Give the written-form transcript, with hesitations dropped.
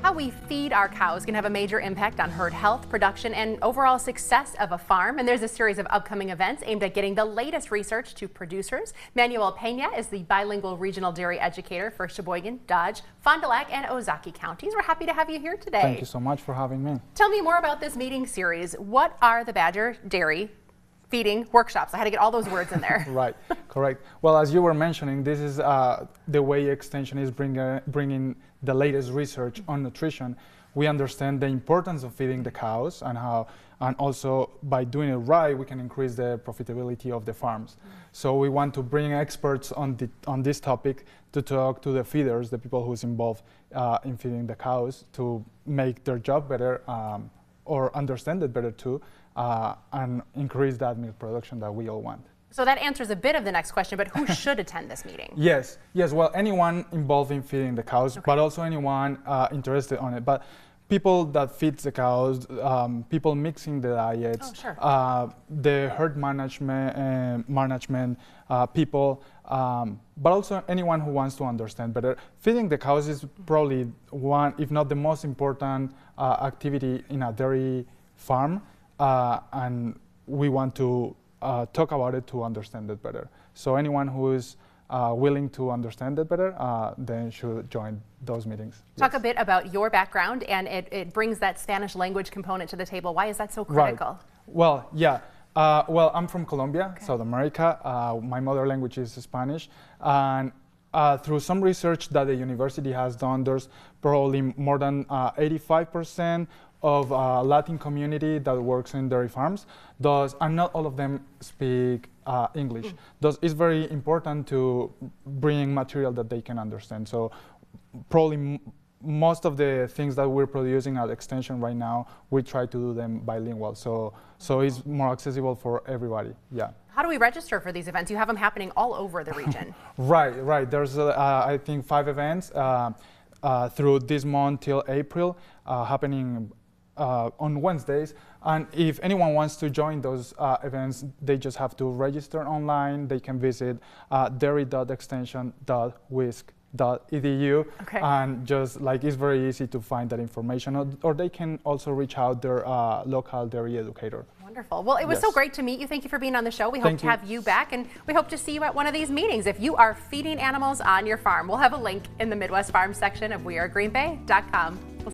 How we feed our cows can have a major impact on herd health, production, and overall success of a farm. And there's a series of upcoming events aimed at getting the latest research to producers. Manuel Pena is the bilingual regional dairy educator for Sheboygan, Dodge, Fond du Lac, and Ozaukee counties. We're happy to have you here today. Thank you so much for having me. Tell me more about this meeting series. What are the Badger Dairy feeding workshops? I had to get all those words in there. Right, correct. Well, as you were mentioning, this is the way Extension is bringing the latest research on nutrition. We understand the importance of feeding the cows and also by doing it right, we can increase the profitability of the farms. So we want to bring experts on this topic to talk to the feeders, the people who's involved in feeding the cows, to make their job better or understand it better too, and increase that milk production that we all want. So that answers a bit of the next question, but who should attend this meeting? Yes, well, anyone involved in feeding the cows, but also anyone interested on it. But people that feed the cows, people mixing the diets, the herd management people, but also anyone who wants to understand better. Feeding the cows is probably one, if not the most important activity in a dairy farm, and we want to talk about it to understand it better. So anyone who is willing to understand it better, then should join those meetings. Talk a bit about your background, and it brings that Spanish language component to the table. Why is that so critical? Right. Well, yeah. Well, I'm from Colombia, South America. My mother language is Spanish, and through some research that the university has done, there's probably more than 85% of Latin community that works in dairy farms, and not all of them speak English. Thus, it's very important to bring material that they can understand. So probably most of the things that we're producing at Extension right now, we try to do them bilingual. So it's more accessible for everybody, yeah. How do we register for these events? You have them happening all over the region. Right. There's, I think, 5 events through this month till April, happening on Wednesdays, and if anyone wants to join those events, they just have to register online. They can visit dairy.extension.wisc.edu, and just it's very easy to find that information, or they can also reach out their local dairy educator. Wonderful. Well, it was so great to meet you. Thank you for being on the show. We hope to have you back, and we hope to see you at one of these meetings. If you are feeding animals on your farm, we'll have a link in the Midwest Farm section of wearegreenbay.com.